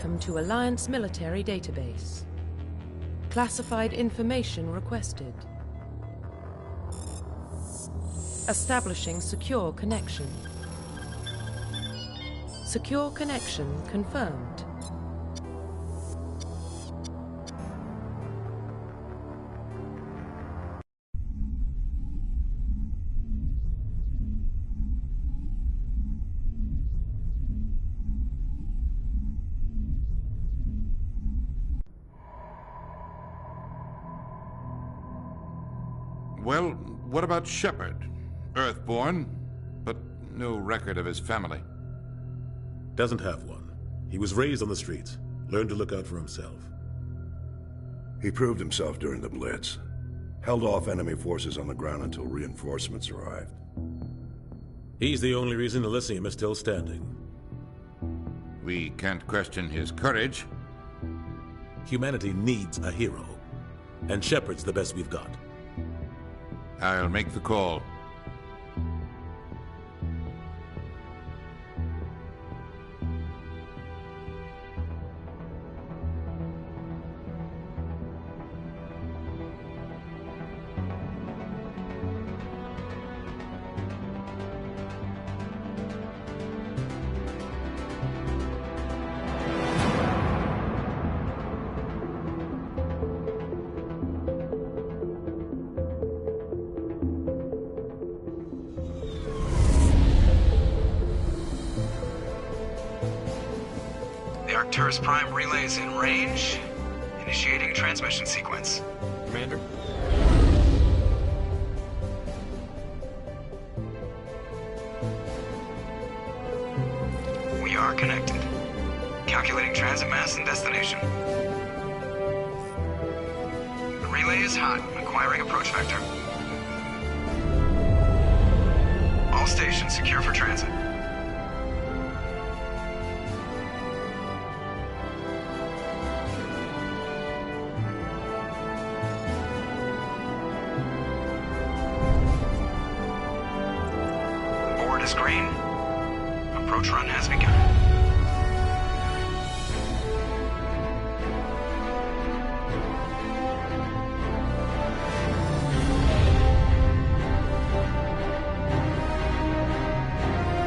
Welcome to Alliance Military Database. Classified information requested. Establishing secure connection. Secure connection confirmed. Well, what about Shepard? Earthborn, but no record of his family. Doesn't have one. He was raised on the streets, learned to look out for himself. He proved himself during the Blitz. Held off enemy forces on the ground until reinforcements arrived. He's the only reason Elysium is still standing. We can't question his courage. Humanity needs a hero, and Shepard's the best we've got. I'll make the call. Arcturus Prime relay is in range. Initiating transmission sequence. Commander? We are connected. Calculating transit mass and destination. The relay is hot, acquiring approach vector. All stations secure for transit. Green. Approach run has begun.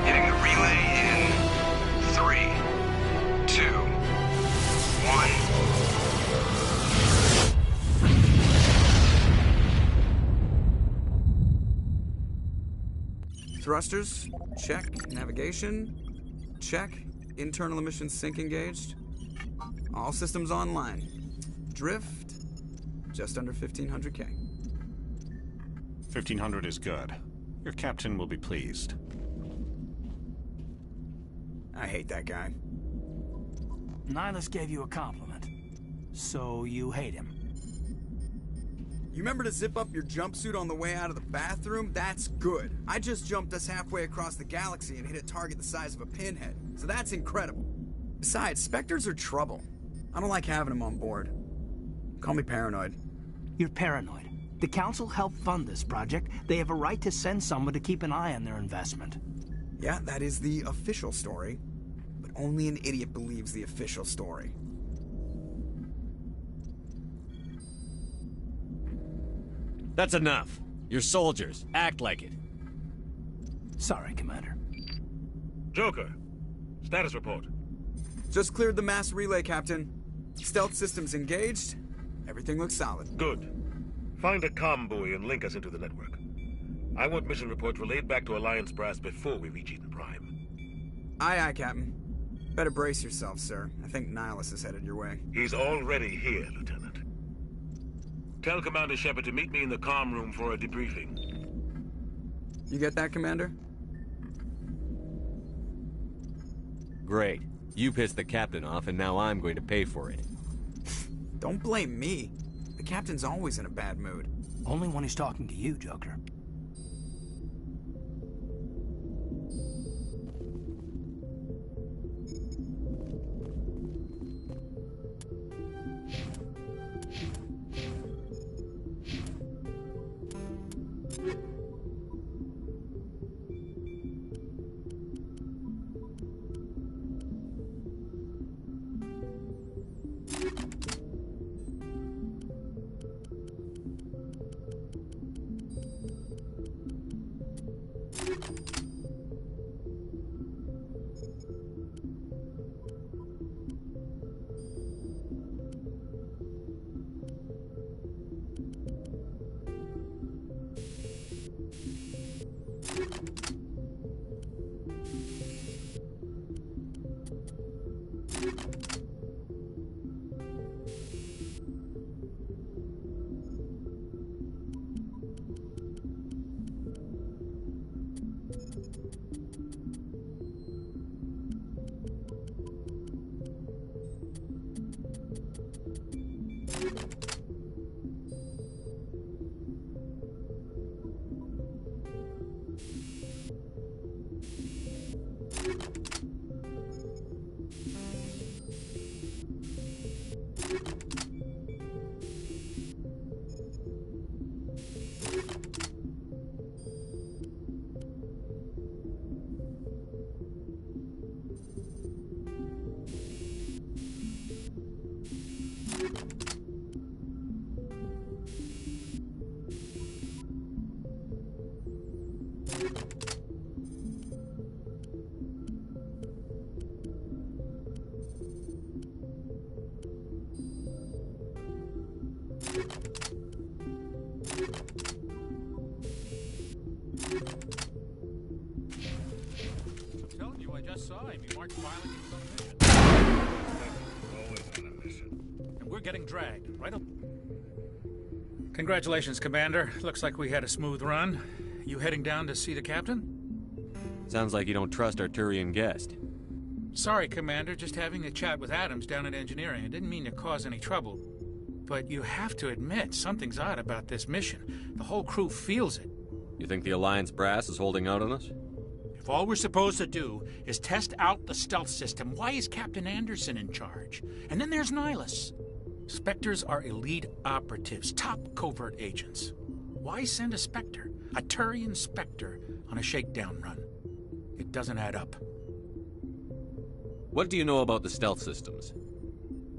Hitting the relay in 3, 2, 1. Thrusters, check. Navigation, check. Internal emissions sync engaged. All systems online. Drift, just under 1,500K. 1,500 is good. Your captain will be pleased. I hate that guy. Nihilus gave you a compliment, so you hate him. You remember to zip up your jumpsuit on the way out of the bathroom? That's good. I just jumped us halfway across the galaxy and hit a target the size of a pinhead, so that's incredible. Besides, Spectres are trouble. I don't like having them on board. Call me paranoid. You're paranoid. The Council helped fund this project. They have a right to send someone to keep an eye on their investment. Yeah, that is the official story. But only an idiot believes the official story. That's enough. You're soldiers. Act like it. Sorry, Commander. Joker, status report. Just cleared the mass relay, Captain. Stealth systems engaged. Everything looks solid. Good. Find a comm buoy and link us into the network. I want mission reports relayed back to Alliance Brass before we reach Eden Prime. Aye, aye, Captain. Better brace yourself, sir. I think Nihilus is headed your way. He's already here, Lieutenant. Tell Commander Shepard to meet me in the comm room for a debriefing. You get that, Commander? Great. You pissed the captain off, and now I'm going to pay for it. Don't blame me. The captain's always in a bad mood. Only when he's talking to you, Joker. getting dragged, right? Congratulations, Commander. Looks like we had a smooth run. You heading down to see the captain? Sounds like you don't trust our Turian guest. Sorry, Commander. Just having a chat with Adams down at engineering. I didn't mean to cause any trouble. But you have to admit, something's odd about this mission. The whole crew feels it. You think the Alliance brass is holding out on us? If all we're supposed to do is test out the stealth system, why is Captain Anderson in charge? And then there's Nihilus. Spectres are elite operatives, top covert agents. Why send a Spectre, a Turian Spectre, on a shakedown run? It doesn't add up. What do you know about the stealth systems?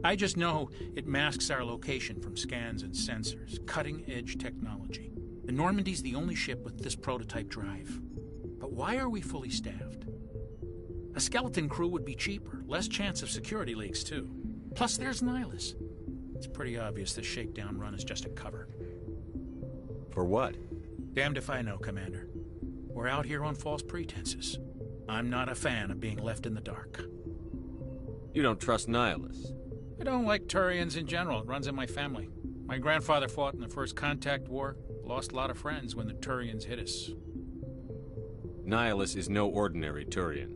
I just know it masks our location from scans and sensors. Cutting-edge technology. The Normandy's the only ship with this prototype drive. But why are we fully staffed? A skeleton crew would be cheaper, less chance of security leaks, too. Plus, there's Nihilus. It's pretty obvious this shakedown run is just a cover. For what? Damned if I know, Commander. We're out here on false pretenses. I'm not a fan of being left in the dark. You don't trust Nihilus? I don't like Turians in general. It runs in my family. My grandfather fought in the First Contact War. Lost a lot of friends when the Turians hit us. Nihilus is no ordinary Turian.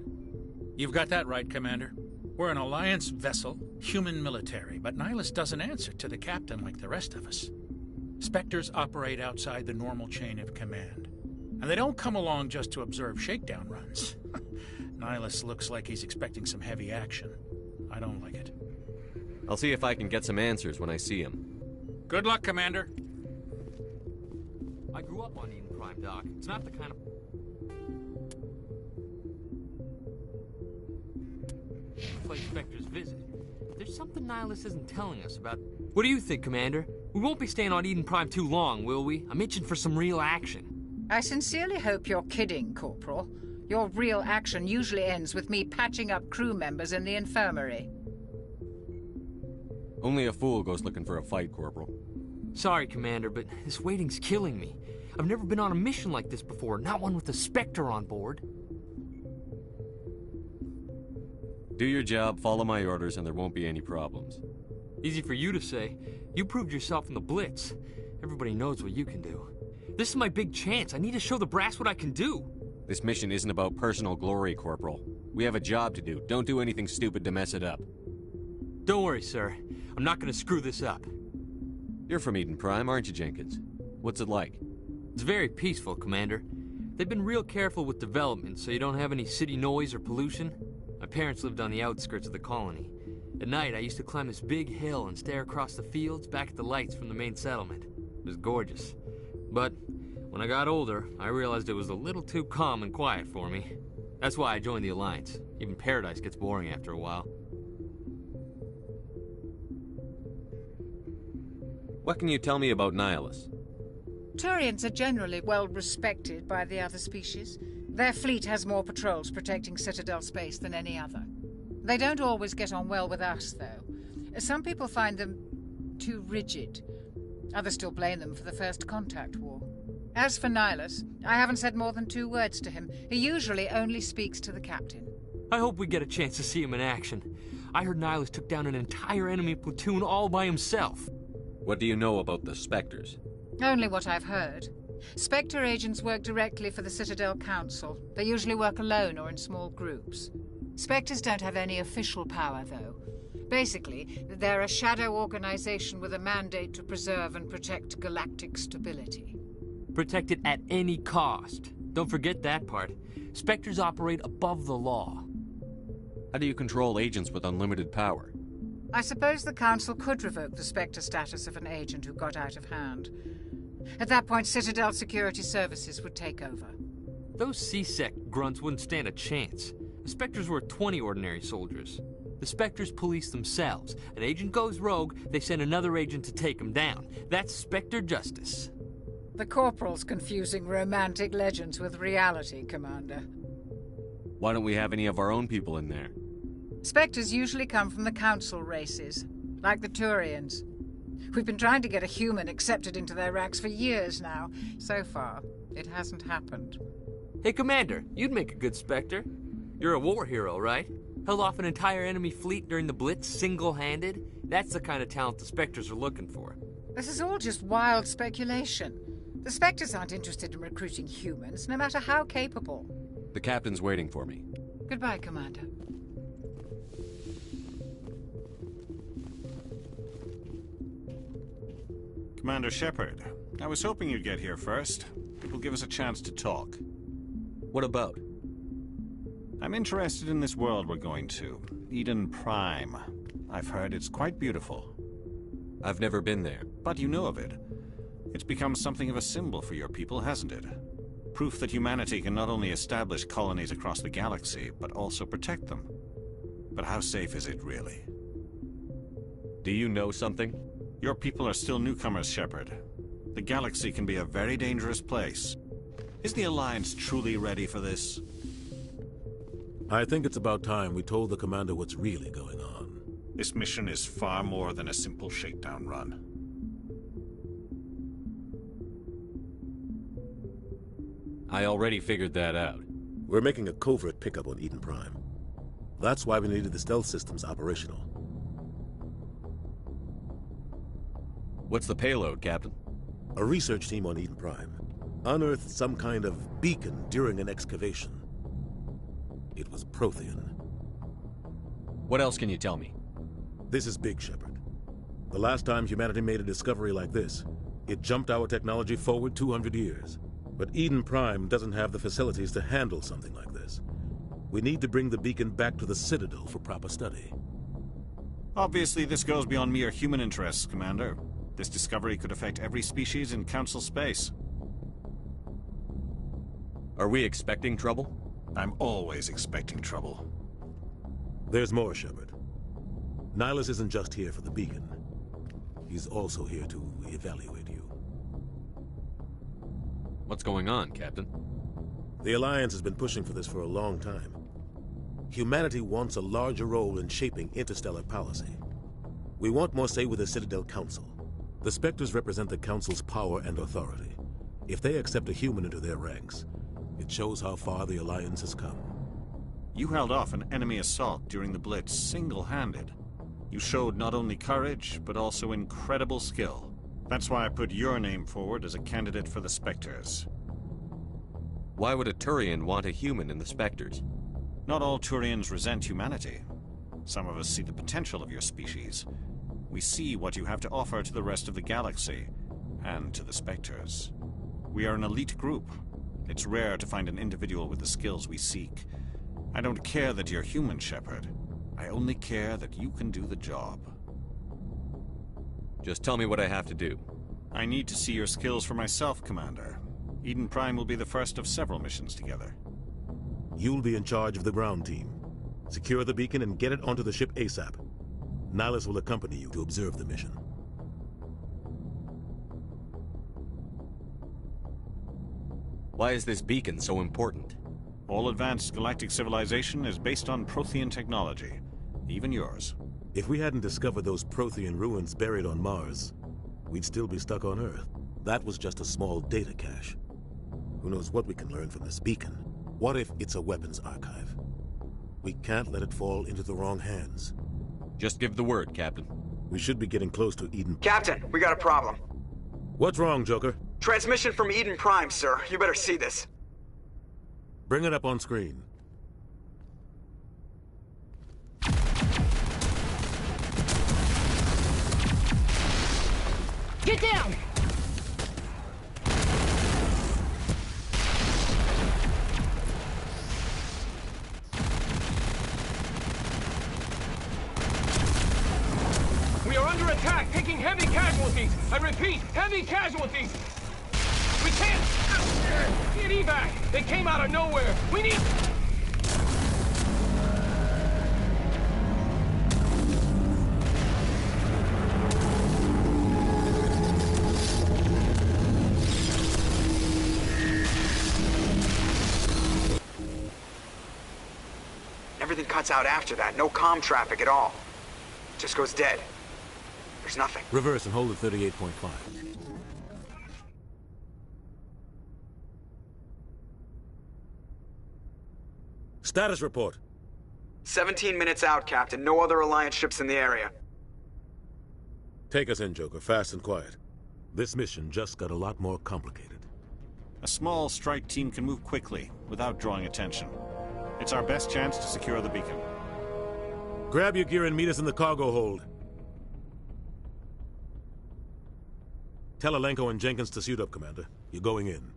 You've got that right, Commander. We're an Alliance vessel, human military, but Nihilus doesn't answer to the captain like the rest of us. Spectres operate outside the normal chain of command. And they don't come along just to observe shakedown runs. Nihilus looks like he's expecting some heavy action. I don't like it. I'll see if I can get some answers when I see him. Good luck, Commander. I grew up on Eden Prime, Doc. It's not the kind of... like Spectre's visit. There's something Nihilus isn't telling us about... What do you think, Commander? We won't be staying on Eden Prime too long, will we? I'm itching for some real action. I sincerely hope you're kidding, Corporal. Your real action usually ends with me patching up crew members in the infirmary. Only a fool goes looking for a fight, Corporal. Sorry, Commander, but this waiting's killing me. I've never been on a mission like this before, not one with a Spectre on board. Do your job, follow my orders, and there won't be any problems. Easy for you to say. You proved yourself in the Blitz. Everybody knows what you can do. This is my big chance. I need to show the brass what I can do. This mission isn't about personal glory, Corporal. We have a job to do. Don't do anything stupid to mess it up. Don't worry, sir. I'm not gonna screw this up. You're from Eden Prime, aren't you, Jenkins? What's it like? It's very peaceful, Commander. They've been real careful with development, so you don't have any city noise or pollution. My parents lived on the outskirts of the colony. At night, I used to climb this big hill and stare across the fields back at the lights from the main settlement. It was gorgeous. But when I got older, I realized it was a little too calm and quiet for me. That's why I joined the Alliance. Even Paradise gets boring after a while. What can you tell me about Nihilus? Turians are generally well respected by the other species. Their fleet has more patrols protecting Citadel space than any other. They don't always get on well with us, though. Some people find them too rigid. Others still blame them for the First Contact War. As for Nihilus, I haven't said more than 2 words to him. He usually only speaks to the captain. I hope we get a chance to see him in action. I heard Nihilus took down an entire enemy platoon all by himself. What do you know about the Spectres? Only what I've heard. Spectre agents work directly for the Citadel Council. They usually work alone or in small groups. Spectres don't have any official power, though. Basically, they're a shadow organization with a mandate to preserve and protect galactic stability. Protect it at any cost. Don't forget that part. Spectres operate above the law. How do you control agents with unlimited power? I suppose the Council could revoke the Spectre status of an agent who got out of hand. At that point, Citadel Security Services would take over. Those C-Sec grunts wouldn't stand a chance. The Spectres were 20 ordinary soldiers. The Spectres police themselves. An agent goes rogue, they send another agent to take him down. That's Spectre justice. The Corporal's confusing romantic legends with reality, Commander. Why don't we have any of our own people in there? Spectres usually come from the Council races, like the Turians. We've been trying to get a human accepted into their ranks for years now. So far, it hasn't happened. Hey, Commander, you'd make a good Spectre. You're a war hero, right? Held off an entire enemy fleet during the Blitz single-handed? That's the kind of talent the Spectres are looking for. This is all just wild speculation. The Spectres aren't interested in recruiting humans, no matter how capable. The captain's waiting for me. Goodbye, Commander. Commander Shepard, I was hoping you'd get here first. It will give us a chance to talk. What about? I'm interested in this world we're going to, Eden Prime. I've heard it's quite beautiful. I've never been there. But you know of it. It's become something of a symbol for your people, hasn't it? Proof that humanity can not only establish colonies across the galaxy, but also protect them. But how safe is it, really? Do you know something? Your people are still newcomers, Shepard. The galaxy can be a very dangerous place. Is the Alliance truly ready for this? I think it's about time we told the Commander what's really going on. This mission is far more than a simple shakedown run. I already figured that out. We're making a covert pickup on Eden Prime. That's why we needed the stealth systems operational. What's the payload, Captain? A research team on Eden Prime unearthed some kind of beacon during an excavation. It was Prothean. What else can you tell me? This is big, Shepard. The last time humanity made a discovery like this, it jumped our technology forward 200 years. But Eden Prime doesn't have the facilities to handle something like this. We need to bring the beacon back to the Citadel for proper study. Obviously, this goes beyond mere human interests, Commander. This discovery could affect every species in Council space. Are we expecting trouble? I'm always expecting trouble. There's more, Shepard. Nihilus isn't just here for the beacon. He's also here to evaluate you. What's going on, Captain? The Alliance has been pushing for this for a long time. Humanity wants a larger role in shaping interstellar policy. We want more say with the Citadel Council. The Spectres represent the Council's power and authority. If they accept a human into their ranks, it shows how far the Alliance has come. You held off an enemy assault during the Blitz single-handed. You showed not only courage, but also incredible skill. That's why I put your name forward as a candidate for the Spectres. Why would a Turian want a human in the Spectres? Not all Turians resent humanity. Some of us see the potential of your species. We see what you have to offer to the rest of the galaxy, and to the Spectres. We are an elite group. It's rare to find an individual with the skills we seek. I don't care that you're human, Shepard. I only care that you can do the job. Just tell me what I have to do. I need to see your skills for myself, Commander. Eden Prime will be the first of several missions together. You'll be in charge of the ground team. Secure the beacon and get it onto the ship ASAP. Nihilus will accompany you to observe the mission. Why is this beacon so important? All advanced galactic civilization is based on Prothean technology. Even yours. If we hadn't discovered those Prothean ruins buried on Mars, we'd still be stuck on Earth. That was just a small data cache. Who knows what we can learn from this beacon? What if it's a weapons archive? We can't let it fall into the wrong hands. Just give the word, Captain. We should be getting close to Eden. Captain, we got a problem. What's wrong, Joker? Transmission from Eden Prime, sir. You better see this. Bring it up on screen. Get down! We are under attack, taking heavy casualties. I repeat, heavy casualties. We can't get evac. They came out of nowhere. We need... Everything cuts out after that. No comm traffic at all. Just goes dead. There's nothing. Reverse and hold at 38.5. Status report. 17 minutes out, Captain. No other Alliance ships in the area. Take us in, Joker, fast and quiet. This mission just got a lot more complicated. A small strike team can move quickly, without drawing attention. It's our best chance to secure the beacon. Grab your gear and meet us in the cargo hold. Tell Alenko and Jenkins to suit up, Commander. You're going in.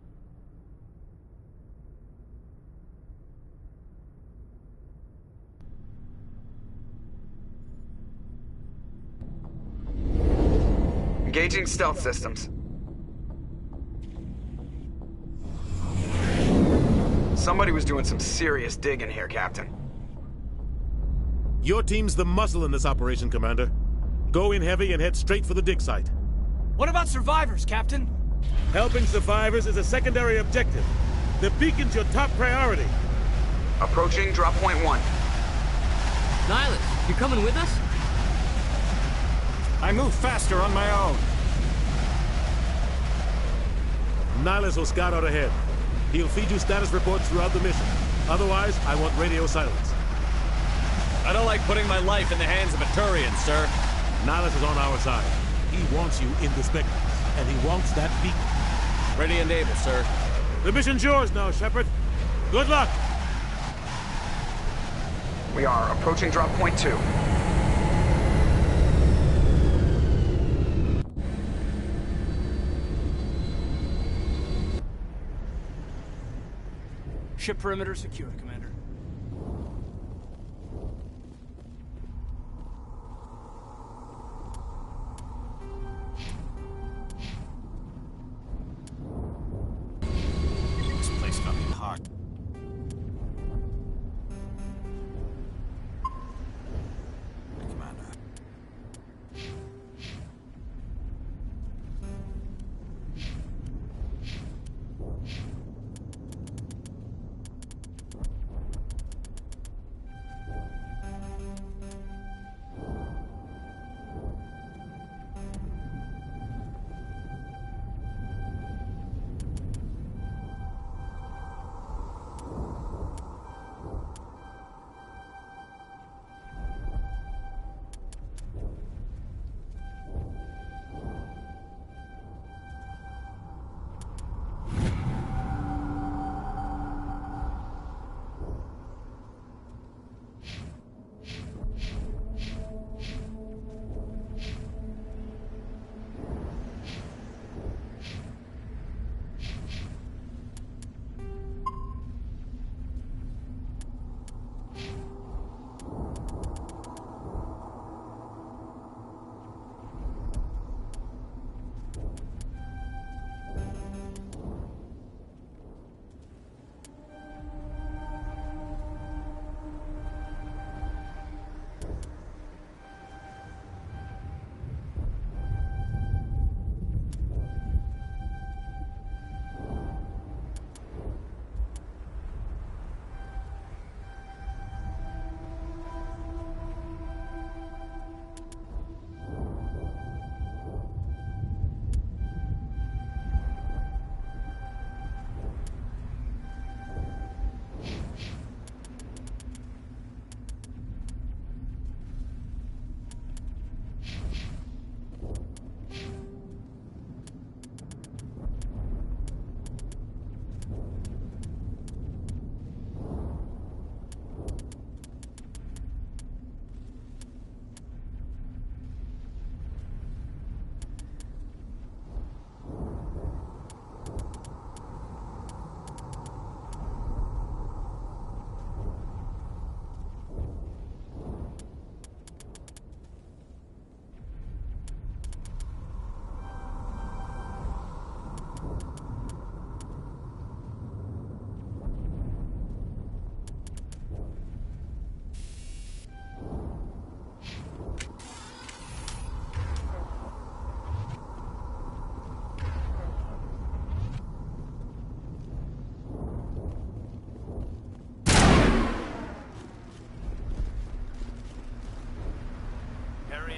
Engaging stealth systems. Somebody was doing some serious digging here, Captain. Your team's the muscle in this operation, Commander. Go in heavy and head straight for the dig site. What about survivors, Captain? Helping survivors is a secondary objective. The beacon's your top priority. Approaching drop point 1. Nihilus, you coming with us? I move faster on my own. Nihilus will scout out ahead. He'll feed you status reports throughout the mission. Otherwise, I want radio silence. I don't like putting my life in the hands of a Turian, sir. Nihilus is on our side. He wants you in the Spectres, and he wants that beacon. Ready and able, sir. The mission's yours now, Shepard. Good luck! We are approaching drop point 2. Ship perimeter secure, Commander. This place got me hot. Commander.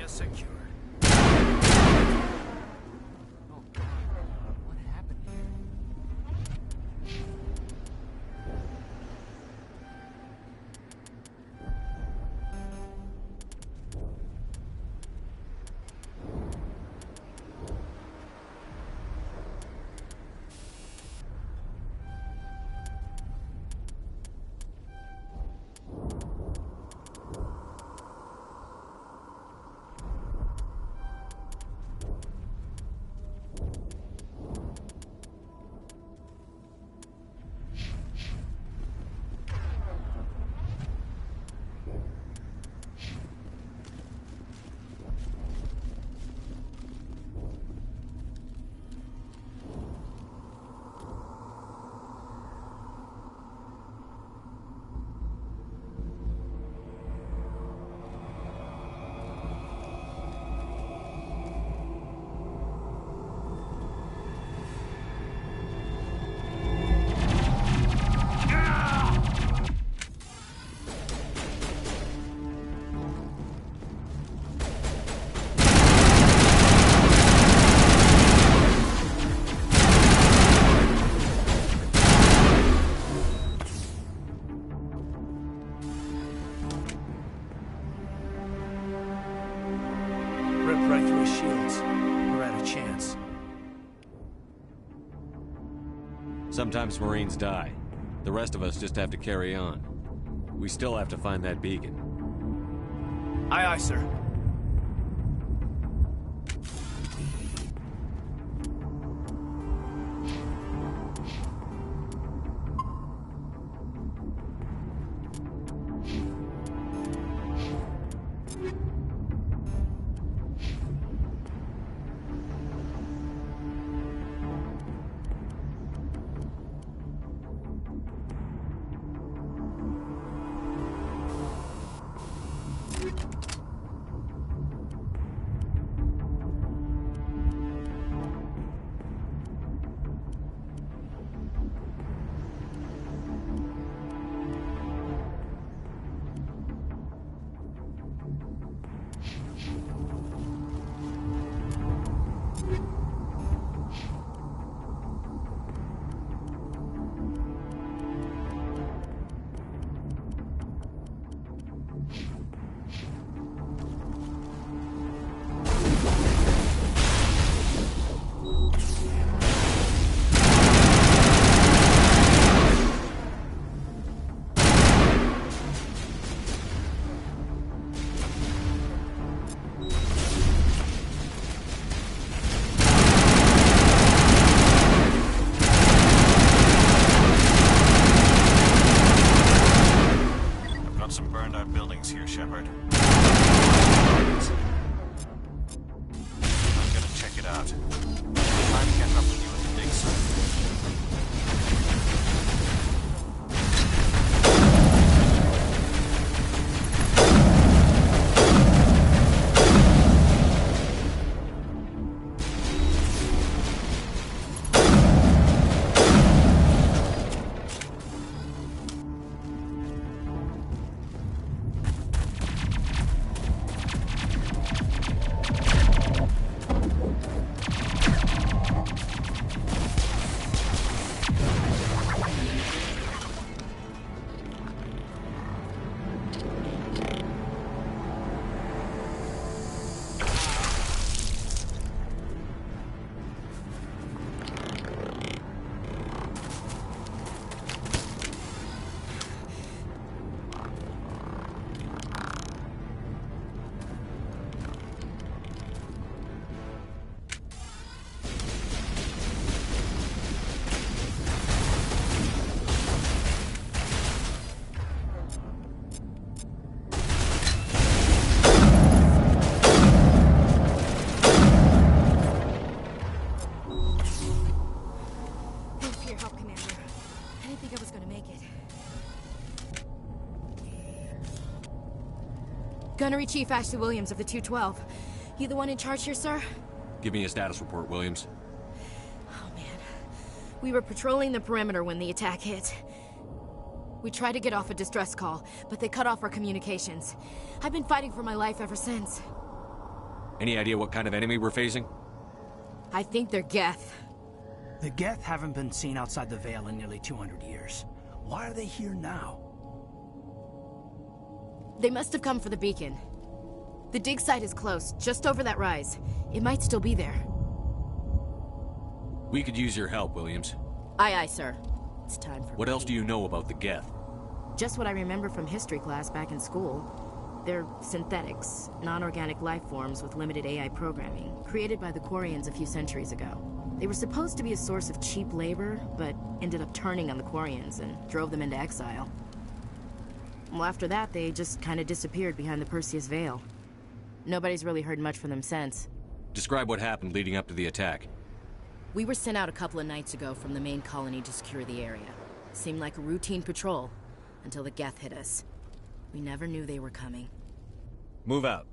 Secure. What happened here? ripped right through his shields. We're out of chance. Sometimes Marines die. The rest of us just have to carry on. We still have to find that beacon. Aye, aye, sir. Gunnery Chief Ashley Williams of the 212. You the one in charge here, sir? Give me a status report, Williams. Oh, man. We were patrolling the perimeter when the attack hit. We tried to get off a distress call, but they cut off our communications. I've been fighting for my life ever since. Any idea what kind of enemy we're facing? I think they're Geth. The Geth haven't been seen outside the Veil in nearly 200 years. Why are they here now? They must have come for the beacon. The dig site is close, just over that rise. It might still be there. We could use your help, Williams. Aye, aye, sir. It's time for What else do you know about the Geth? Just what I remember from history class back in school. They're synthetics, non-organic life forms with limited AI programming, created by the Quarians a few centuries ago. They were supposed to be a source of cheap labor, but ended up turning on the Quarians and drove them into exile. Well, after that, they just kind of disappeared behind the Perseus Veil. Nobody's really heard much from them since. Describe what happened leading up to the attack. We were sent out a couple of nights ago from the main colony to secure the area. Seemed like a routine patrol, until the Geth hit us. We never knew they were coming. Move out.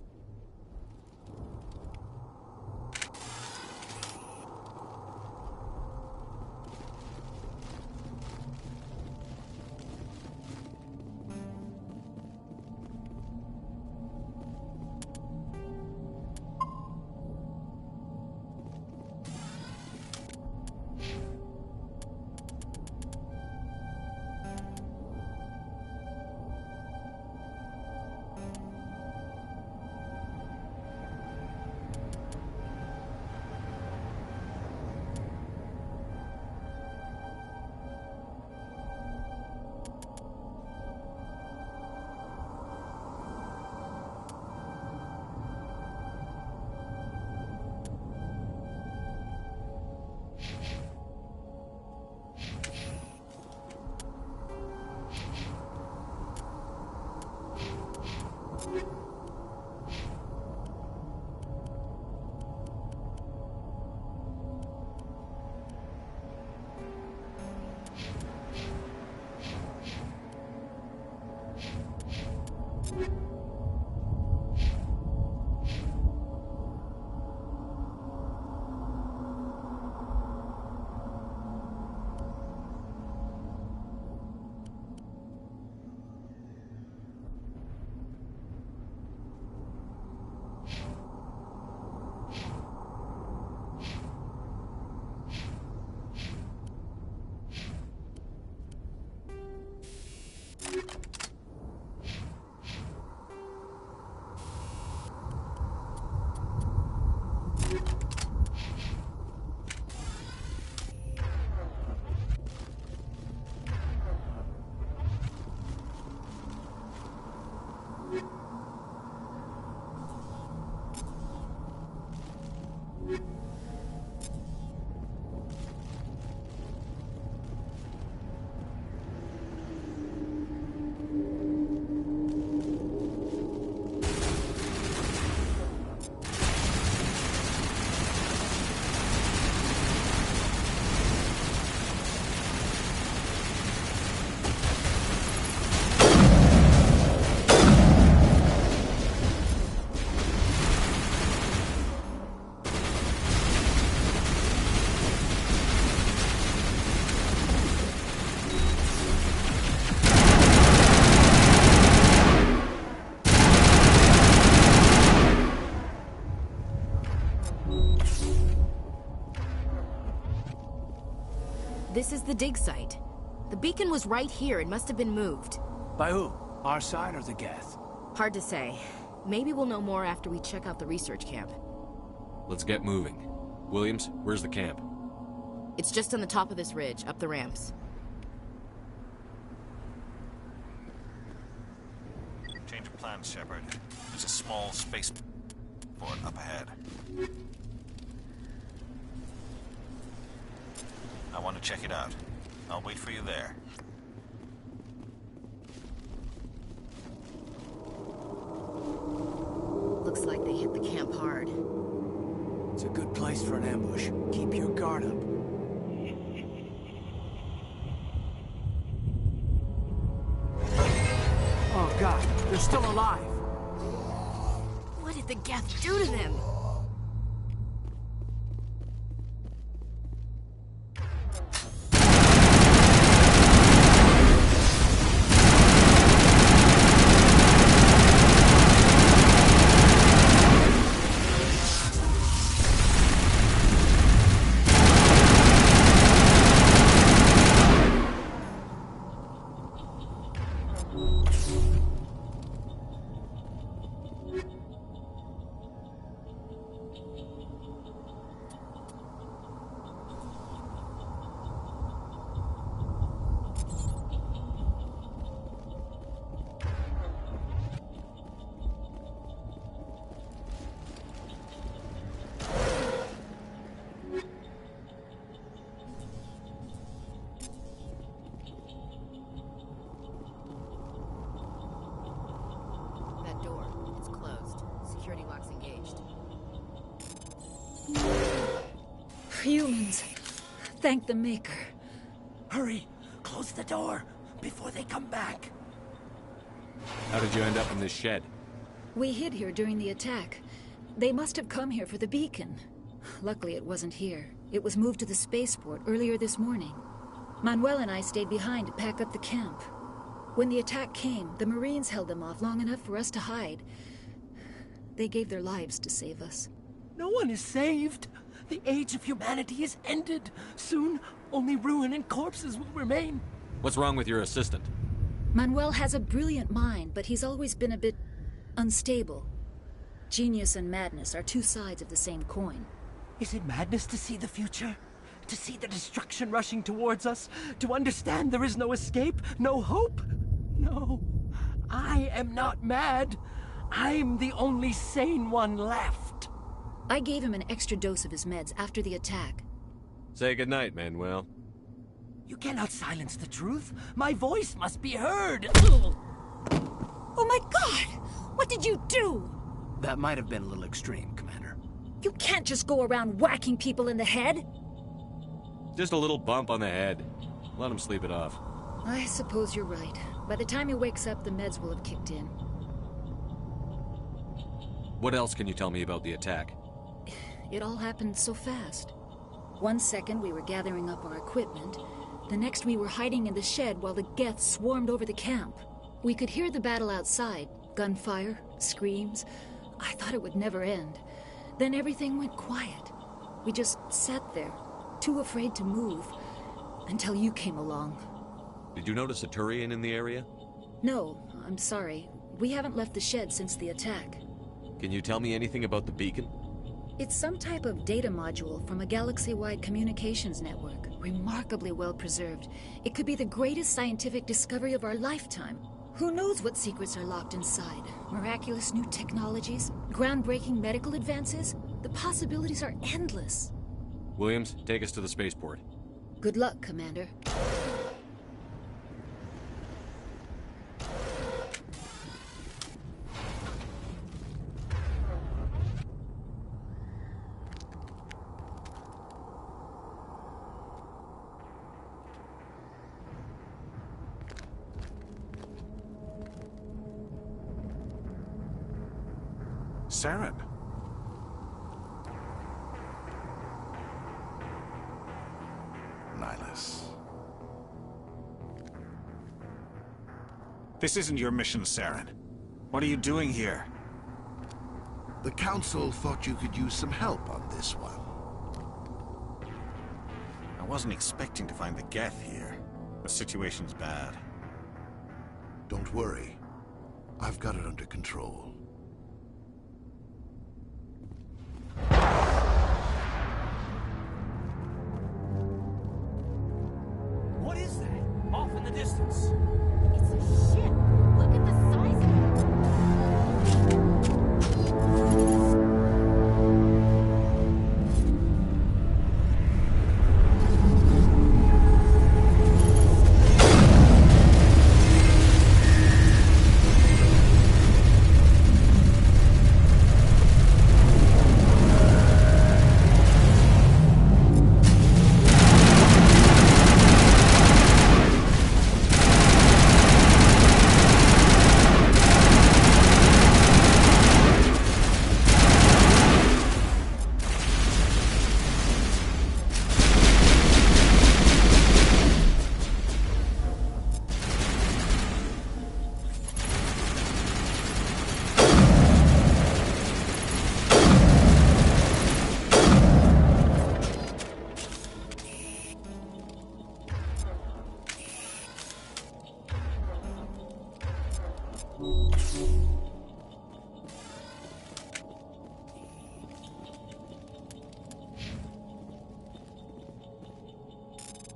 This is the dig site. The beacon was right here. It must have been moved. By who? Our side or the Geth? Hard to say. Maybe we'll know more after we check out the research camp. Let's get moving. Williams, where's the camp? It's just on the top of this ridge, up the ramps. Change of plans, Shepard. There's a small space port up ahead. I want to check it out. I'll wait for you there. Looks like they hit the camp hard. It's a good place for an ambush. Keep your guard up. Oh God, they're still alive. What did the Geth do to them? Humans. Thank the Maker. Hurry! Close the door before they come back. How did you end up in this shed? We hid here during the attack. They must have come here for the beacon. Luckily, it wasn't here. It was moved to the spaceport earlier this morning. Manuel and I stayed behind to pack up the camp. When the attack came, the Marines held them off long enough for us to hide. They gave their lives to save us. No one is saved. The age of humanity is ended. Soon, only ruin and corpses will remain. What's wrong with your assistant? Manuel has a brilliant mind, but he's always been a bit unstable. Genius and madness are two sides of the same coin. Is it madness to see the future? To see the destruction rushing towards us? To understand there is no escape? No hope? No. I am not mad. I'm the only sane one left. I gave him an extra dose of his meds after the attack. Say goodnight, Manuel. You cannot silence the truth. My voice must be heard. Oh my God! What did you do? That might have been a little extreme, Commander. You can't just go around whacking people in the head. Just a little bump on the head. Let him sleep it off. I suppose you're right. By the time he wakes up, the meds will have kicked in. What else can you tell me about the attack? It all happened so fast. 1 second we were gathering up our equipment. The next we were hiding in the shed while the Geth swarmed over the camp. We could hear the battle outside. Gunfire, screams. I thought it would never end. Then everything went quiet. We just sat there, too afraid to move, until you came along. Did you notice a Turian in the area? No, I'm sorry. We haven't left the shed since the attack. Can you tell me anything about the beacon? It's some type of data module from a galaxy-wide communications network. Remarkably well preserved. It could be the greatest scientific discovery of our lifetime. Who knows what secrets are locked inside? Miraculous new technologies? Groundbreaking medical advances? The possibilities are endless. Williams, take us to the spaceport. Good luck, Commander. Saren. Nihilus. This isn't your mission, Saren. What are you doing here? The Council thought you could use some help on this one. I wasn't expecting to find the Geth here. The situation's bad. Don't worry. I've got it under control. What is that? Off in the distance. It's a ship. Look at the size of it.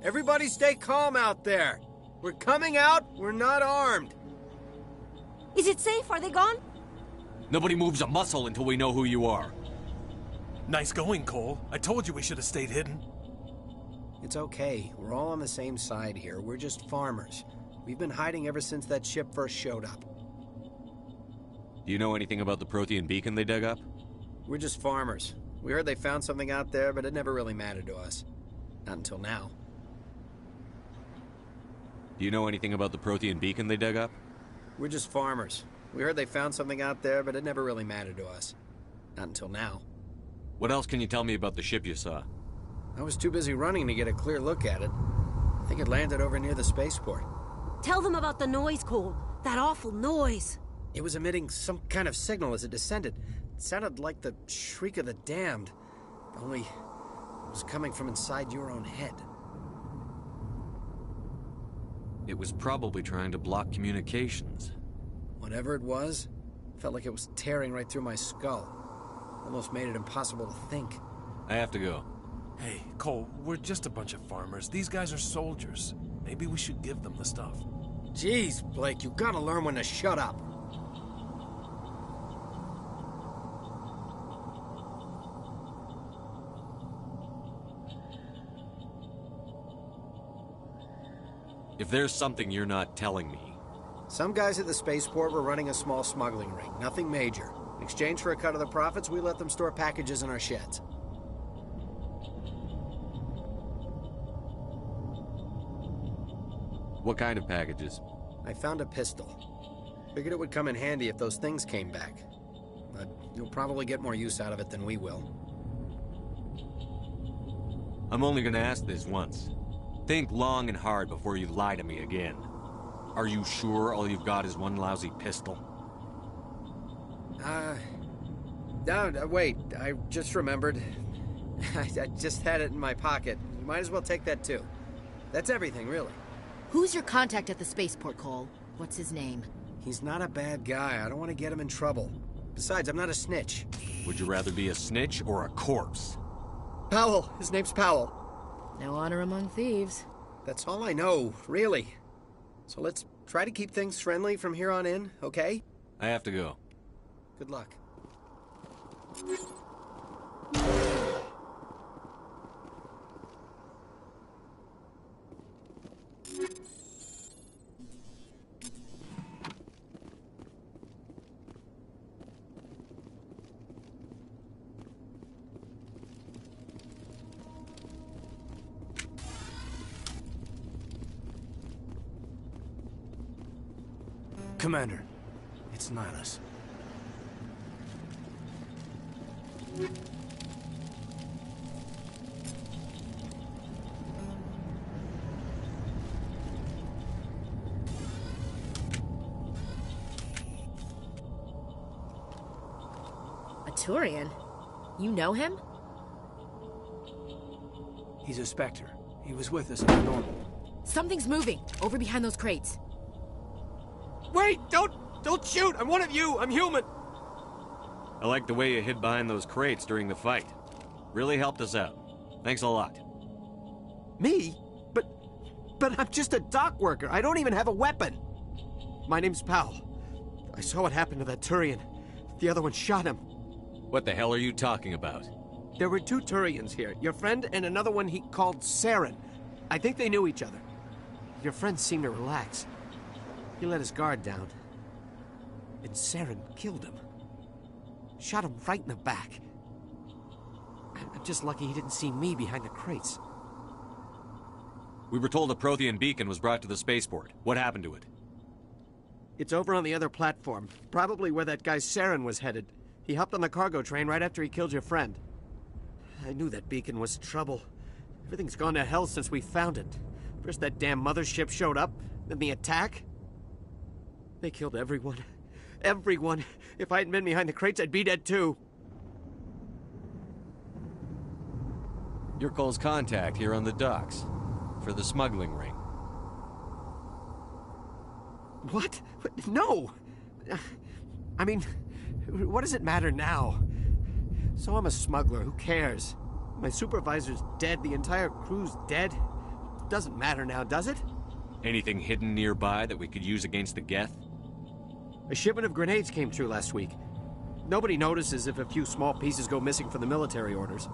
Everybody stay calm out there. We're coming out, we're not armed. Is it safe? Are they gone? Nobody moves a muscle until we know who you are. Nice going, Cole. I told you we should have stayed hidden. It's okay. We're all on the same side here. We're just farmers. We've been hiding ever since that ship first showed up. Do you know anything about the Prothean beacon they dug up? We're just farmers. We heard they found something out there, but it never really mattered to us. Not until now. Do you know anything about the Prothean beacon they dug up? We're just farmers. We heard they found something out there, but it never really mattered to us. Not until now. What else can you tell me about the ship you saw? I was too busy running to get a clear look at it. I think it landed over near the spaceport. Tell them about the noise, Cole. That awful noise. It was emitting some kind of signal as it descended. It sounded like the shriek of the damned. Only it was coming from inside your own head. It was probably trying to block communications. Whatever it was, felt like it was tearing right through my skull. Almost made it impossible to think. I have to go. Hey, Cole, we're just a bunch of farmers. These guys are soldiers. Maybe we should give them the stuff. Jeez, Blake, you gotta learn when to shut up. If there's something you're not telling me... Some guys at the spaceport were running a small smuggling ring. Nothing major. In exchange for a cut of the profits, we let them store packages in our sheds. What kind of packages? I found a pistol. Figured it would come in handy if those things came back. But you'll probably get more use out of it than we will. I'm only gonna ask this once. Think long and hard before you lie to me again. Are you sure all you've got is one lousy pistol? No, wait. I just remembered. I just had it in my pocket. You might as well take that too. That's everything, really. Who's your contact at the spaceport, Cole? What's his name? He's not a bad guy. I don't want to get him in trouble. Besides, I'm not a snitch. Would you rather be a snitch or a corpse? Powell. His name's Powell. No honor among thieves. That's all I know, really. So let's try to keep things friendly from here on in, okay? I have to go. Good luck. Commander, it's Nihilus. A Turian? You know him? He's a Spectre. He was with us in the normal. Something's moving, over behind those crates. Wait! Don't shoot! I'm one of you! I'm human! I like the way you hid behind those crates during the fight. Really helped us out. Thanks a lot. Me? But I'm just a dock worker. I don't even have a weapon. My name's Powell. I saw what happened to that Turian. The other one shot him. What the hell are you talking about? There were 2 Turians here. Your friend and another one he called Saren. I think they knew each other. Your friend seemed to relax. He let his guard down. And Saren killed him. Shot him right in the back. I'm just lucky he didn't see me behind the crates. We were told a Prothean beacon was brought to the spaceport. What happened to it? It's over on the other platform. Probably where that guy Saren was headed. He hopped on the cargo train right after he killed your friend. I knew that beacon was trouble. Everything's gone to hell since we found it. First that damn mothership showed up, then the attack. They killed everyone. Everyone. If I hadn't been behind the crates, I'd be dead too. You're Cole's contact here on the docks. For the smuggling ring. What? No! I mean, what does it matter now? So I'm a smuggler, who cares? My supervisor's dead, the entire crew's dead. Doesn't matter now, does it? Anything hidden nearby that we could use against the Geth? A shipment of grenades came through last week. Nobody notices if a few small pieces go missing from the military orders.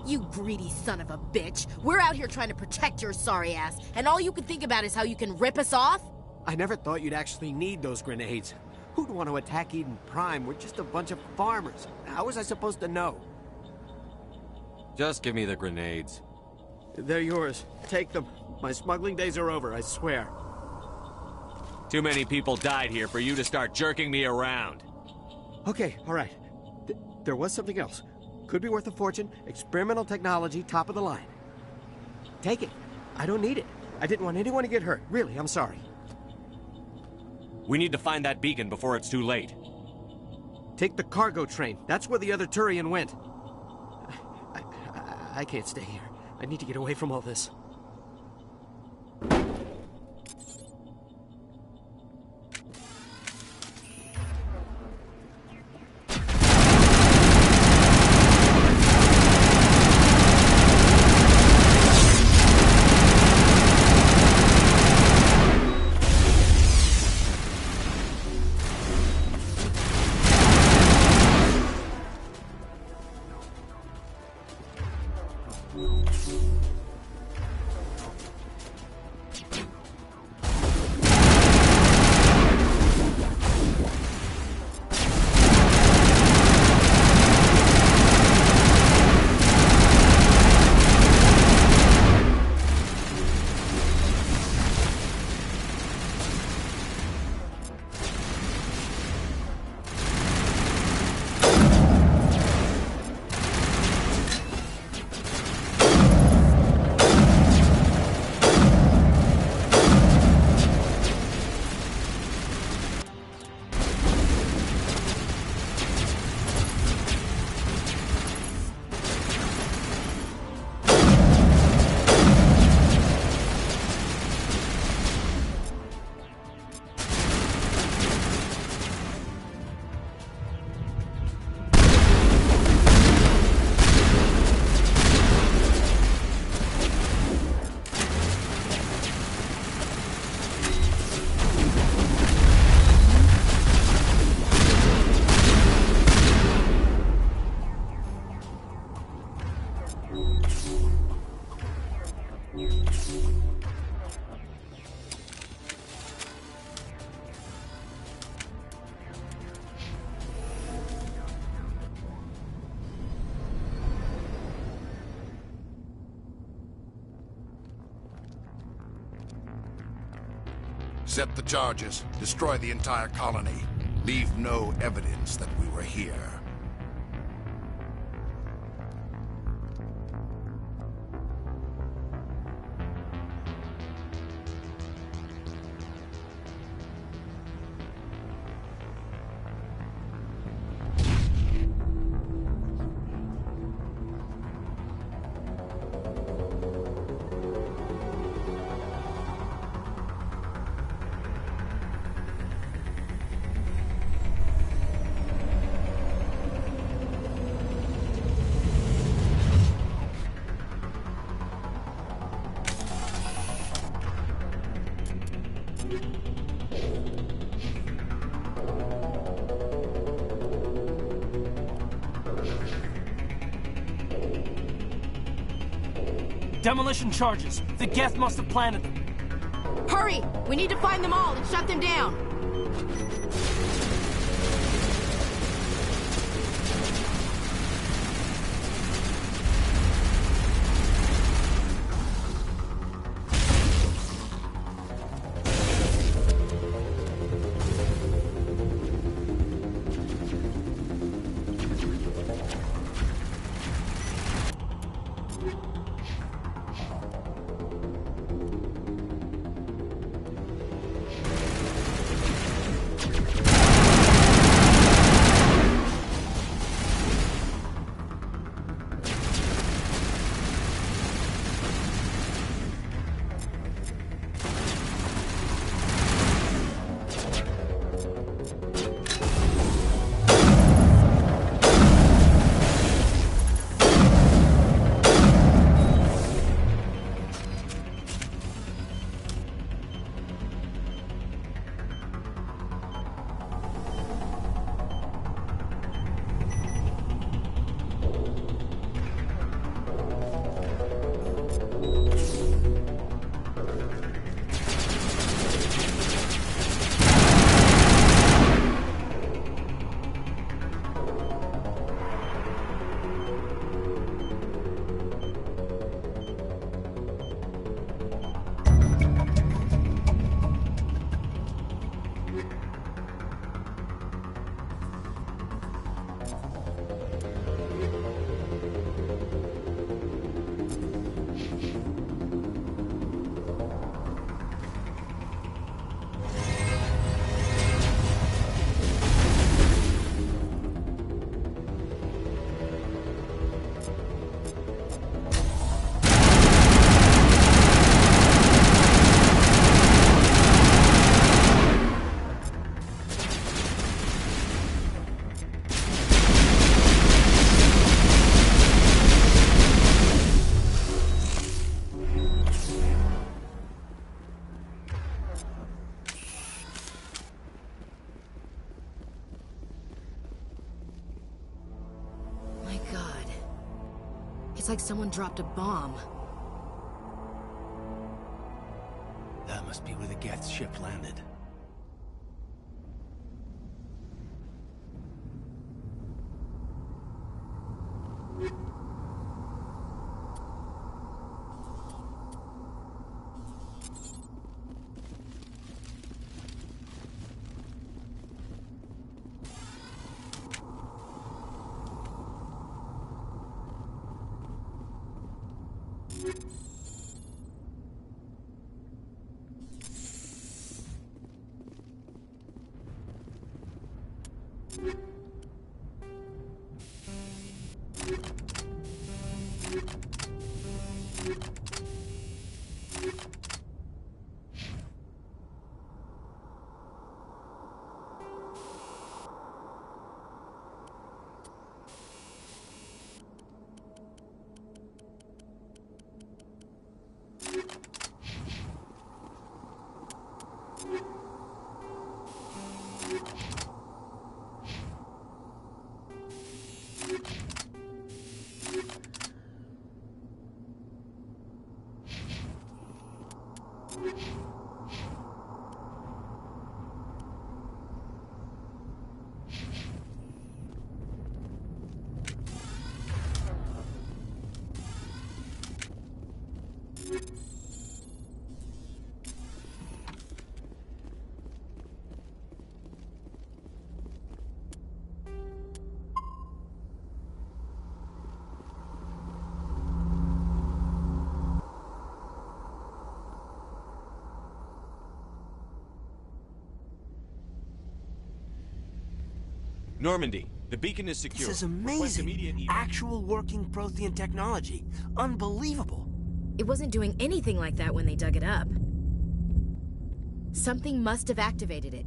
You greedy son of a bitch. We're out here trying to protect your sorry ass, and all you can think about is how you can rip us off? I never thought you'd actually need those grenades. Who'd want to attack Eden Prime? We're just a bunch of farmers. How was I supposed to know? Just give me the grenades. They're yours. Take them. My smuggling days are over, I swear. Too many people died here for you to start jerking me around. Okay, all right. There was something else. Could be worth a fortune. Experimental technology, top of the line. Take it. I don't need it. I didn't want anyone to get hurt. Really, I'm sorry. We need to find that beacon before it's too late. Take the cargo train. That's where the other Turian went. I can't stay here. I need to get away from all this. Set the charges. Destroy the entire colony. Leave no evidence that we were here. Demolition charges. The Geth must have planted them. Hurry! We need to find them all and shut them down! It's like someone dropped a bomb. That must be where the Geth ship landed. Normandy, the beacon is secure. This is amazing. Actual working Prothean technology. Unbelievable. It wasn't doing anything like that when they dug it up. Something must have activated it.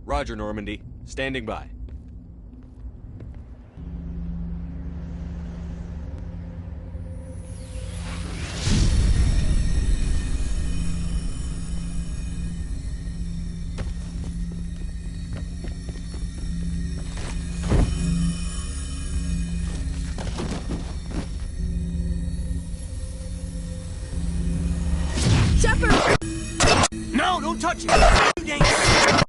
Roger, Normandy. Standing by. Shepard! No, don't touch it! You dangerous!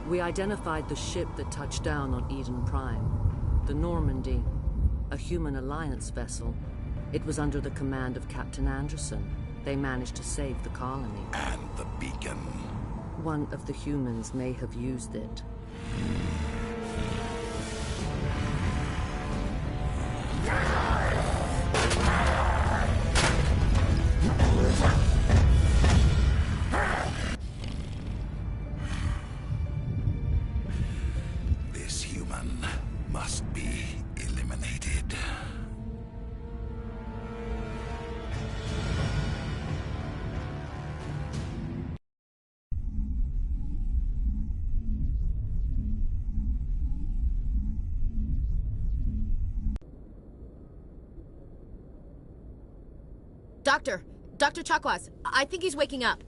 We identified the ship that touched down on Eden Prime. The Normandy. A human alliance vessel. It was under the command of Captain Anderson. They managed to save the colony. And the beacon. One of the humans may have used it. This human must be eliminated. Dr. Chakwas, I think he's waking up.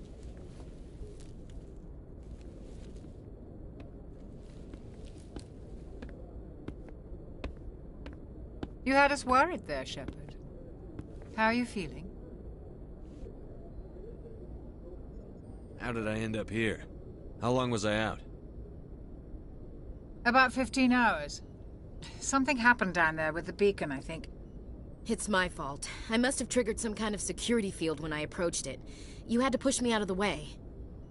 You had us worried there, Shepard. How are you feeling? How did I end up here? How long was I out? About 15 hours. Something happened down there with the beacon, I think. It's my fault. I must have triggered some kind of security field when I approached it. You had to push me out of the way.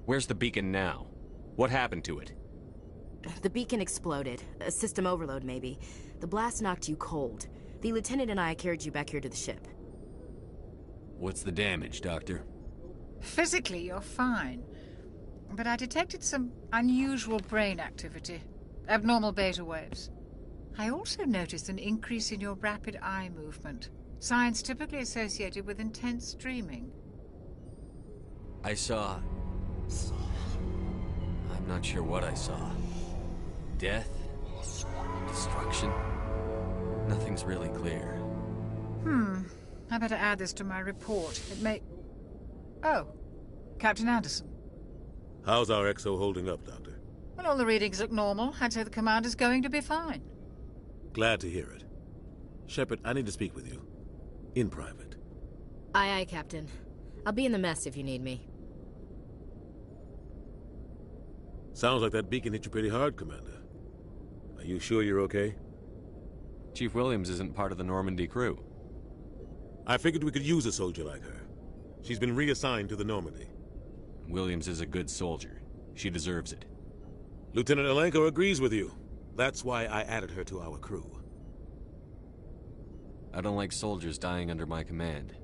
Where's the beacon now? What happened to it? The beacon exploded. A system overload, maybe. The blast knocked you cold. The lieutenant and I carried you back here to the ship. What's the damage, Doctor? Physically, you're fine. But I detected some unusual brain activity. Abnormal beta waves. I also noticed an increase in your rapid eye movement. Signs typically associated with intense dreaming. I saw... I'm not sure what I saw. Death? Destruction? Nothing's really clear. I better add this to my report. It may... Oh, Captain Anderson. How's our XO holding up, Doctor? Well, all the readings look normal. I'd say the commander's going to be fine. Glad to hear it. Shepard, I need to speak with you. In private. Aye, aye, Captain. I'll be in the mess if you need me. Sounds like that beacon hit you pretty hard, Commander. Are you sure you're okay? Chief Williams isn't part of the Normandy crew. I figured we could use a soldier like her. She's been reassigned to the Normandy. Williams is a good soldier. She deserves it. Lieutenant Alenko agrees with you. That's why I added her to our crew. I don't like soldiers dying under my command.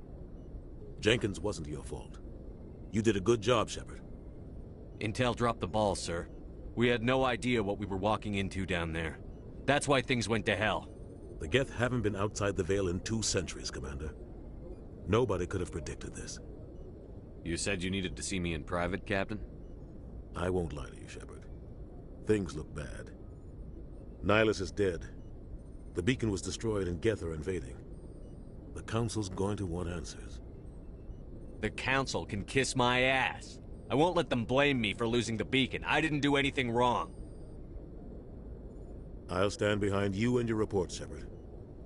Jenkins wasn't your fault. You did a good job, Shepard. Intel dropped the ball, sir. We had no idea what we were walking into down there. That's why things went to hell. The Geth haven't been outside the Veil in 2 centuries, Commander. Nobody could have predicted this. You said you needed to see me in private, Captain? I won't lie to you, Shepard. Things look bad. Nihilus is dead. The beacon was destroyed and Geth are invading. The Council's going to want answers. The Council can kiss my ass. I won't let them blame me for losing the beacon. I didn't do anything wrong. I'll stand behind you and your report, Shepard.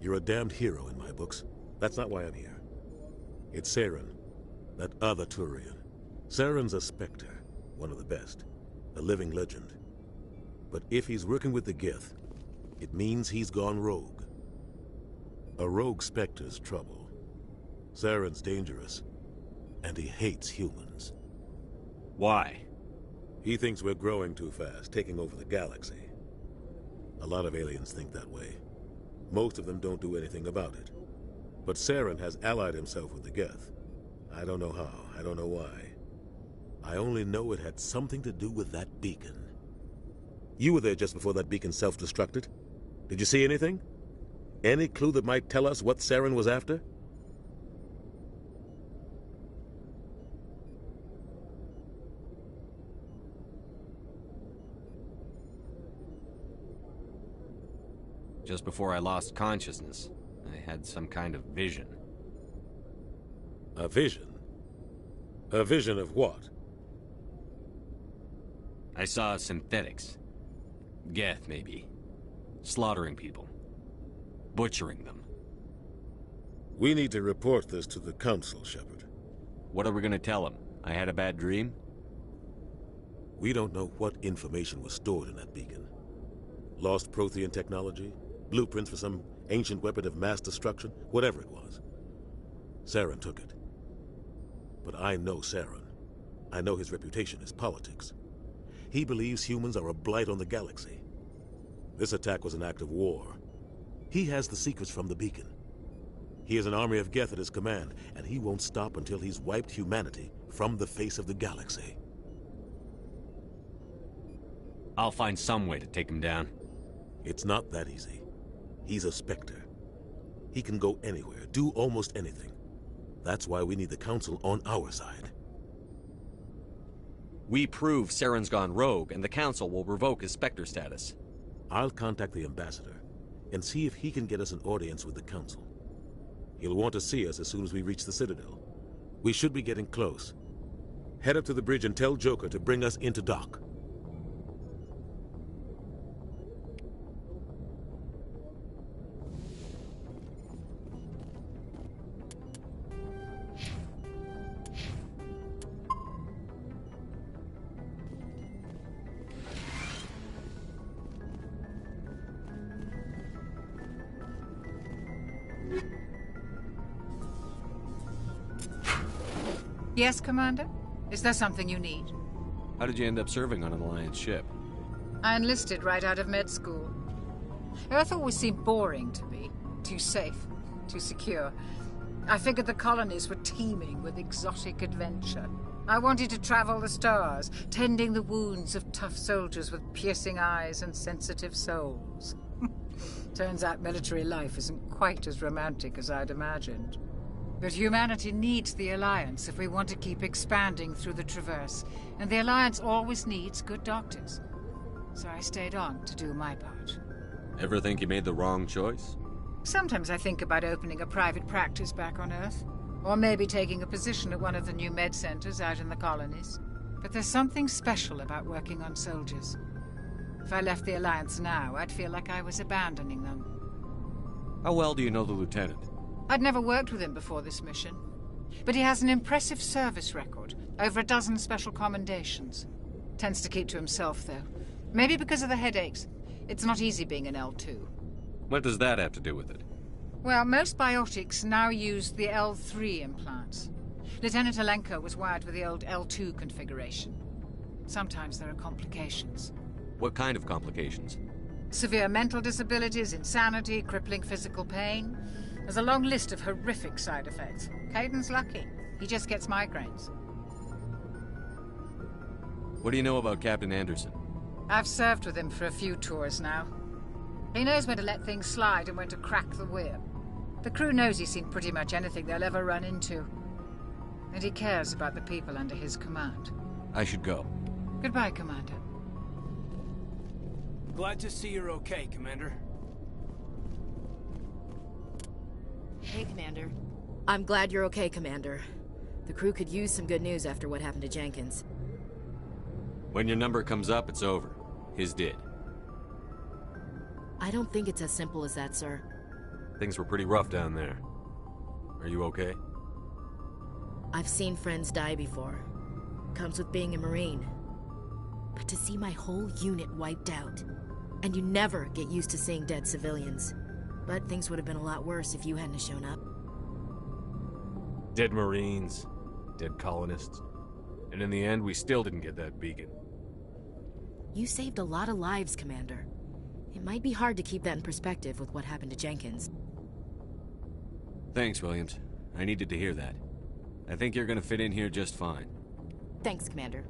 You're a damned hero in my books. That's not why I'm here. It's Saren, that other Turian. Saren's a Spectre, one of the best, a living legend. But if he's working with the Geth, it means he's gone rogue. A rogue Spectre's trouble. Saren's dangerous, and he hates humans. Why? He thinks we're growing too fast, taking over the galaxy. A lot of aliens think that way. Most of them don't do anything about it. But Saren has allied himself with the Geth. I don't know how, I don't know why. I only know it had something to do with that beacon. You were there just before that beacon self-destructed. Did you see anything? Any clue that might tell us what Saren was after? Just before I lost consciousness, I had some kind of vision. A vision? A vision of what? I saw synthetics. Geth, maybe. Slaughtering people. Butchering them. We need to report this to the Council, Shepard. What are we gonna tell them? I had a bad dream? We don't know what information was stored in that beacon. Lost Prothean technology? Blueprints for some ancient weapon of mass destruction? Whatever it was. Saren took it. But I know Saren. I know his reputation is politics. He believes humans are a blight on the galaxy. This attack was an act of war. He has the secrets from the beacon. He has an army of Geth at his command, and he won't stop until he's wiped humanity from the face of the galaxy. I'll find some way to take him down. It's not that easy. He's a Spectre. He can go anywhere, do almost anything. That's why we need the Council on our side. We prove Saren's gone rogue, and the Council will revoke his Spectre status. I'll contact the Ambassador and see if he can get us an audience with the Council. He'll want to see us as soon as we reach the Citadel. We should be getting close. Head up to the bridge and tell Joker to bring us into dock. Yes, Commander? Is there something you need? How did you end up serving on an Alliance ship? I enlisted right out of med school. Earth always seemed boring to me. Too safe, too secure. I figured the colonies were teeming with exotic adventure. I wanted to travel the stars, tending the wounds of tough soldiers with piercing eyes and sensitive souls. Turns out military life isn't quite as romantic as I'd imagined. But humanity needs the Alliance if we want to keep expanding through the Traverse, and the Alliance always needs good doctors. So I stayed on to do my part. Ever think you made the wrong choice? Sometimes I think about opening a private practice back on Earth, or maybe taking a position at one of the new med centers out in the colonies. But there's something special about working on soldiers. If I left the Alliance now, I'd feel like I was abandoning them. How well do you know the Lieutenant? I'd never worked with him before this mission, but he has an impressive service record, over a dozen special commendations. Tends to keep to himself, though. Maybe because of the headaches. It's not easy being an L2. What does that have to do with it? Well, most biotics now use the L3 implants. Lieutenant Alenko was wired with the old L2 configuration. Sometimes there are complications. What kind of complications? Severe mental disabilities, insanity, crippling physical pain. There's a long list of horrific side effects. Caden's lucky. He just gets migraines. What do you know about Captain Anderson? I've served with him for a few tours now. He knows when to let things slide and when to crack the whip. The crew knows he's seen pretty much anything they'll ever run into. And he cares about the people under his command. I should go. Goodbye, Commander. Glad to see you're okay, Commander. Hey, Commander. I'm glad you're okay, Commander. The crew could use some good news after what happened to Jenkins. When your number comes up, it's over. His did. I don't think it's as simple as that, sir. Things were pretty rough down there. Are you okay? I've seen friends die before. Comes with being a Marine. But to see my whole unit wiped out, and you never get used to seeing dead civilians. But things would have been a lot worse if you hadn't shown up. Dead Marines, dead colonists. And in the end, we still didn't get that beacon. You saved a lot of lives, Commander. It might be hard to keep that in perspective with what happened to Jenkins. Thanks, Williams. I needed to hear that. I think you're gonna fit in here just fine. Thanks, Commander.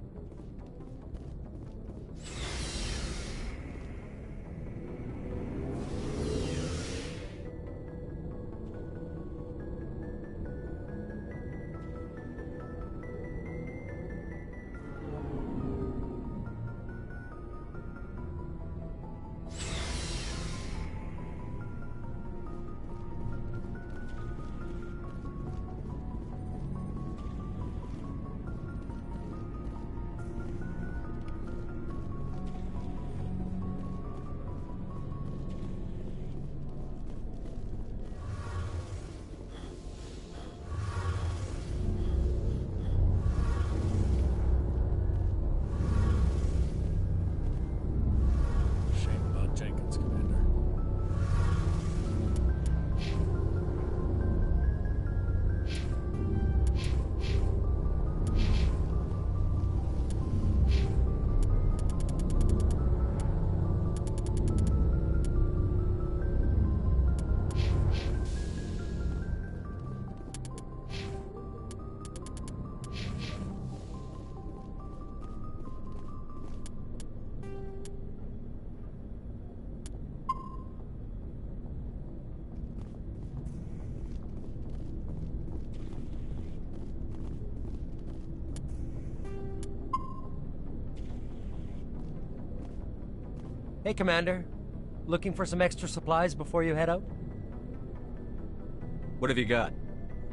Hey, Commander. Looking for some extra supplies before you head out? What have you got?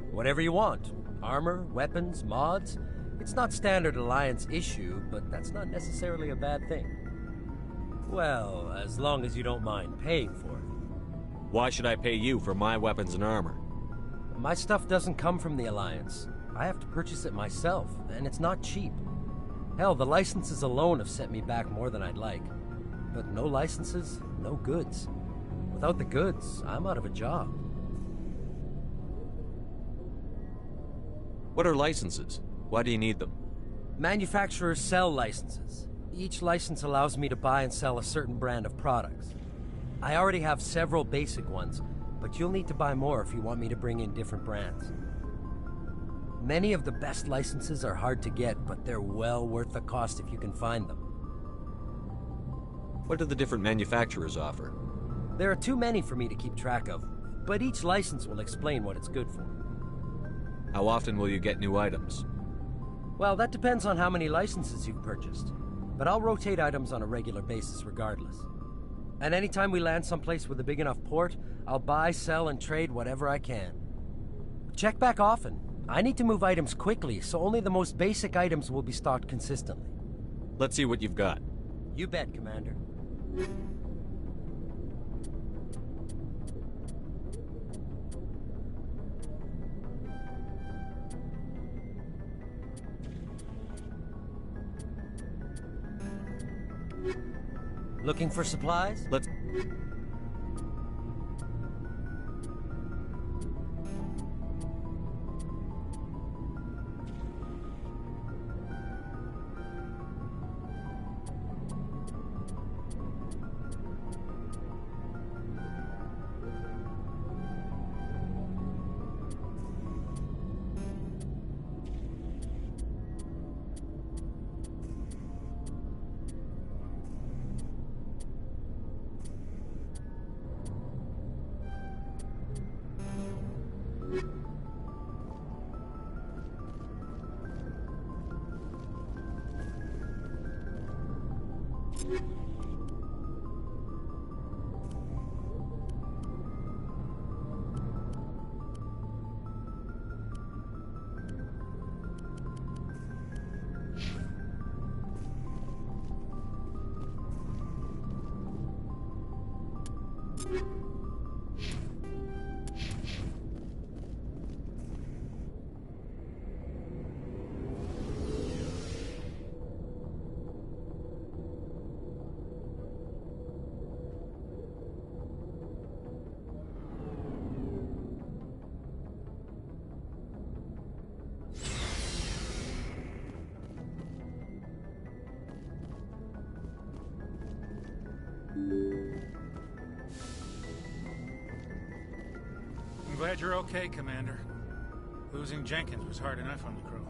Whatever you want. Armor, weapons, mods. It's not standard Alliance issue, but that's not necessarily a bad thing. Well, as long as you don't mind paying for it. Why should I pay you for my weapons and armor? My stuff doesn't come from the Alliance. I have to purchase it myself, and it's not cheap. Hell, the licenses alone have set me back more than I'd like. But no licenses, no goods. Without the goods, I'm out of a job. What are licenses? Why do you need them? Manufacturers sell licenses. Each license allows me to buy and sell a certain brand of products. I already have several basic ones, but you'll need to buy more if you want me to bring in different brands. Many of the best licenses are hard to get, but they're well worth the cost if you can find them. What do the different manufacturers offer? There are too many for me to keep track of, but each license will explain what it's good for. How often will you get new items? Well, that depends on how many licenses you've purchased, but I'll rotate items on a regular basis regardless. And anytime we land someplace with a big enough port, I'll buy, sell, and trade whatever I can. Check back often. I need to move items quickly, so only the most basic items will be stocked consistently. Let's see what you've got. You bet, Commander. Looking for supplies? Let's... I'm glad you're okay, Commander. Losing Jenkins was hard enough on the crew.